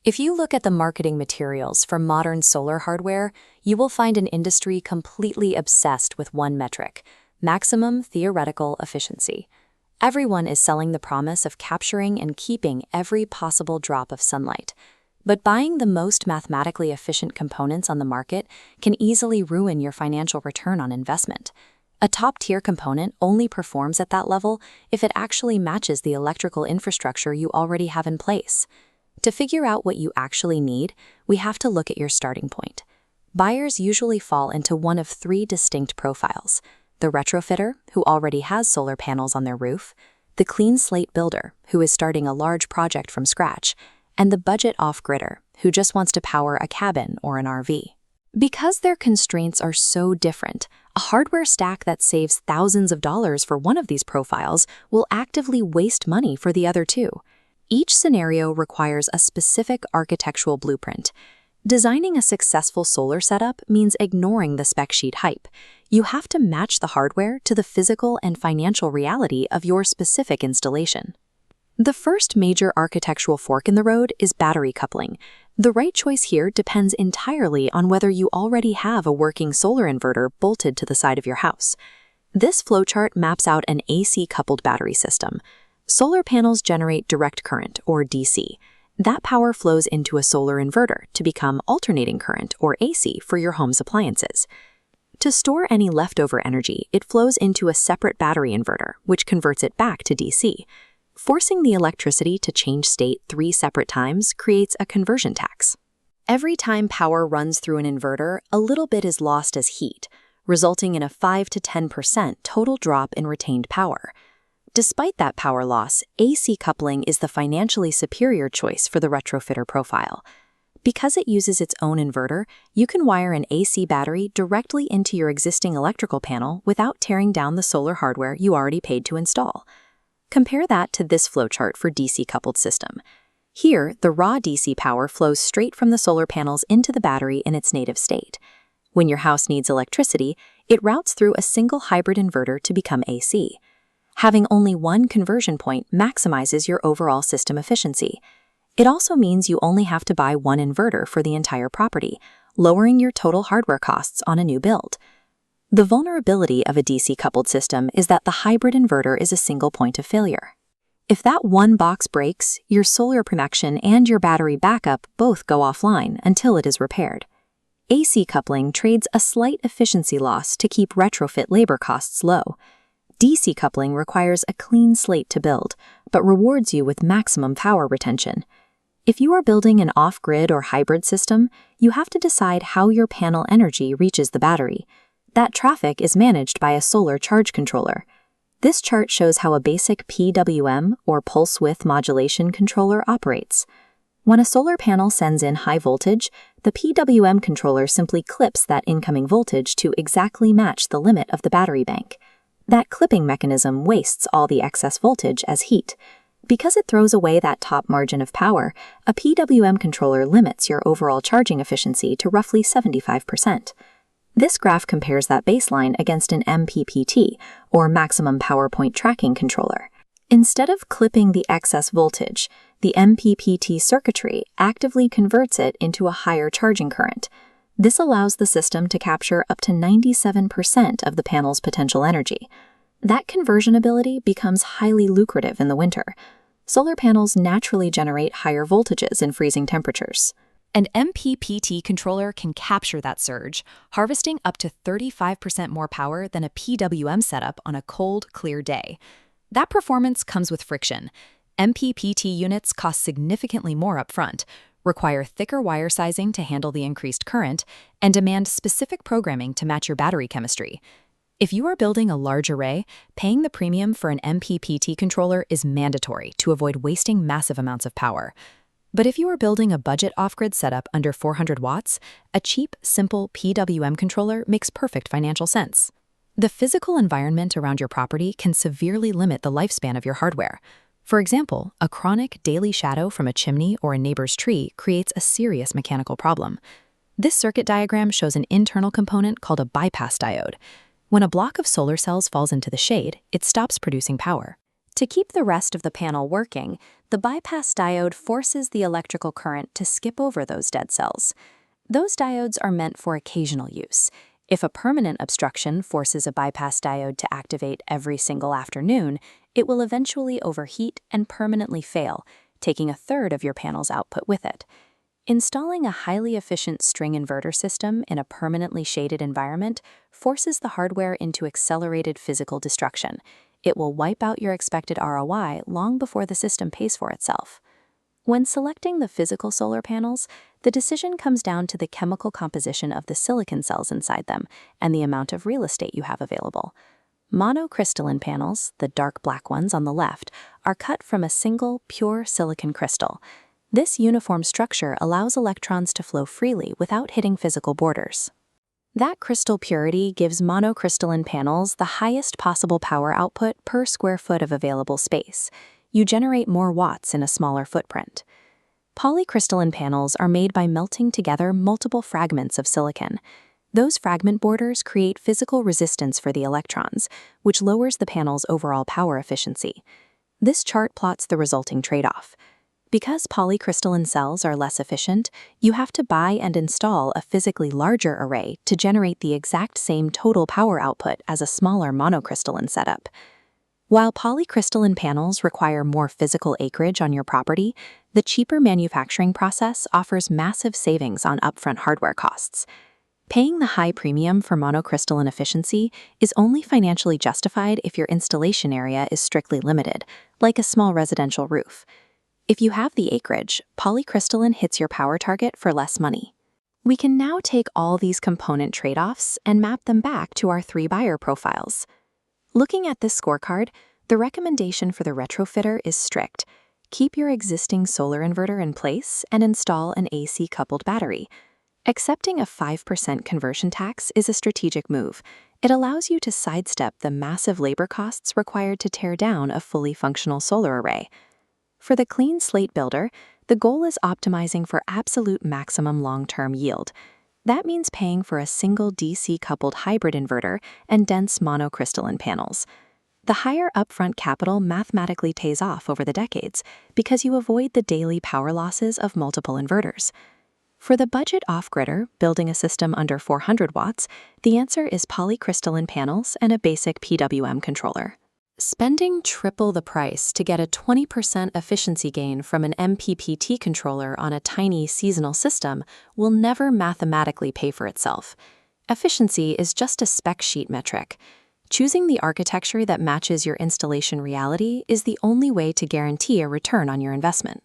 If you look at the marketing materials for modern solar hardware, you will find an industry completely obsessed with one metric: maximum theoretical efficiency. Everyone is selling the promise of capturing and keeping every possible drop of sunlight. But buying the most mathematically efficient components on the market can easily ruin your financial return on investment. A top-tier component only performs at that level if it actually matches the electrical infrastructure you already have in place. To figure out what you actually need, we have to look at your starting point. Buyers usually fall into one of three distinct profiles: the retrofitter, who already has solar panels on their roof; the clean slate builder, who is starting a large project from scratch; and the budget off-gridder, who just wants to power a cabin or an RV. Because their constraints are so different, a hardware stack that saves thousands of dollars for one of these profiles will actively waste money for the other two. Each scenario requires a specific architectural blueprint. Designing a successful solar setup means ignoring the spec sheet hype. You have to match the hardware to the physical and financial reality of your specific installation. The first major architectural fork in the road is battery coupling. The right choice here depends entirely on whether you already have a working solar inverter bolted to the side of your house. This flowchart maps out an AC-coupled battery system. Solar panels generate direct current, or DC. That power flows into a solar inverter to become alternating current, or AC, for your home's appliances. To store any leftover energy, it flows into a separate battery inverter, which converts it back to DC. Forcing the electricity to change state 3 separate times creates a conversion tax. Every time power runs through an inverter, a little bit is lost as heat, resulting in a 5 to 10% total drop in retained power. Despite that power loss, AC coupling is the financially superior choice for the retrofitter profile. Because it uses its own inverter, you can wire an AC battery directly into your existing electrical panel without tearing down the solar hardware you already paid to install. Compare that to this flowchart for DC-coupled system. Here, the raw DC power flows straight from the solar panels into the battery in its native state. When your house needs electricity, it routes through a single hybrid inverter to become AC. Having only one conversion point maximizes your overall system efficiency. It also means you only have to buy one inverter for the entire property, lowering your total hardware costs on a new build. The vulnerability of a DC-coupled system is that the hybrid inverter is a single point of failure. If that one box breaks, your solar connection and your battery backup both go offline until it is repaired. AC coupling trades a slight efficiency loss to keep retrofit labor costs low. DC coupling requires a clean slate to build, but rewards you with maximum power retention. If you are building an off-grid or hybrid system, you have to decide how your panel energy reaches the battery. That traffic is managed by a solar charge controller. This chart shows how a basic PWM, or pulse width modulation controller, operates. When a solar panel sends in high voltage, the PWM controller simply clips that incoming voltage to exactly match the limit of the battery bank. That clipping mechanism wastes all the excess voltage as heat. Because it throws away that top margin of power, a PWM controller limits your overall charging efficiency to roughly 75%. This graph compares that baseline against an MPPT, or maximum power point tracking controller. Instead of clipping the excess voltage, the MPPT circuitry actively converts it into a higher charging current. This allows the system to capture up to 97% of the panel's potential energy. That conversion ability becomes highly lucrative in the winter. Solar panels naturally generate higher voltages in freezing temperatures. An MPPT controller can capture that surge, harvesting up to 35% more power than a PWM setup on a cold, clear day. That performance comes with friction. MPPT units cost significantly more upfront, require thicker wire sizing to handle the increased current, and demand specific programming to match your battery chemistry. If you are building a large array, paying the premium for an MPPT controller is mandatory to avoid wasting massive amounts of power. But if you are building a budget off-grid setup under 400 watts, a cheap, simple PWM controller makes perfect financial sense. The physical environment around your property can severely limit the lifespan of your hardware. For example, a chronic daily shadow from a chimney or a neighbor's tree creates a serious mechanical problem. This circuit diagram shows an internal component called a bypass diode. When a block of solar cells falls into the shade, it stops producing power. To keep the rest of the panel working, the bypass diode forces the electrical current to skip over those dead cells. Those diodes are meant for occasional use. If a permanent obstruction forces a bypass diode to activate every single afternoon, it will eventually overheat and permanently fail, taking a third of your panel's output with it. Installing a highly efficient string inverter system in a permanently shaded environment forces the hardware into accelerated physical destruction. It will wipe out your expected ROI long before the system pays for itself. When selecting the physical solar panels, the decision comes down to the chemical composition of the silicon cells inside them and the amount of real estate you have available. Monocrystalline panels, the dark black ones on the left, are cut from a single, pure silicon crystal. This uniform structure allows electrons to flow freely without hitting physical borders. That crystal purity gives monocrystalline panels the highest possible power output per square foot of available space. You generate more watts in a smaller footprint. Polycrystalline panels are made by melting together multiple fragments of silicon. Those fragment borders create physical resistance for the electrons, which lowers the panel's overall power efficiency. This chart plots the resulting trade-off. Because polycrystalline cells are less efficient, you have to buy and install a physically larger array to generate the exact same total power output as a smaller monocrystalline setup. While polycrystalline panels require more physical acreage on your property, the cheaper manufacturing process offers massive savings on upfront hardware costs. Paying the high premium for monocrystalline efficiency is only financially justified if your installation area is strictly limited, like a small residential roof. If you have the acreage, polycrystalline hits your power target for less money. We can now take all these component trade-offs and map them back to our 3 buyer profiles. Looking at this scorecard, the recommendation for the retrofitter is strict. Keep your existing solar inverter in place and install an AC-coupled battery. Accepting a 5% conversion tax is a strategic move. It allows you to sidestep the massive labor costs required to tear down a fully functional solar array. For the clean slate builder, the goal is optimizing for absolute maximum long-term yield. That means paying for a single DC-coupled hybrid inverter and dense monocrystalline panels. The higher upfront capital mathematically pays off over the decades because you avoid the daily power losses of multiple inverters. For the budget off-gridder building a system under 400 watts, the answer is polycrystalline panels and a basic PWM controller. Spending triple the price to get a 20% efficiency gain from an MPPT controller on a tiny seasonal system will never mathematically pay for itself. Efficiency is just a spec sheet metric. Choosing the architecture that matches your installation reality is the only way to guarantee a return on your investment.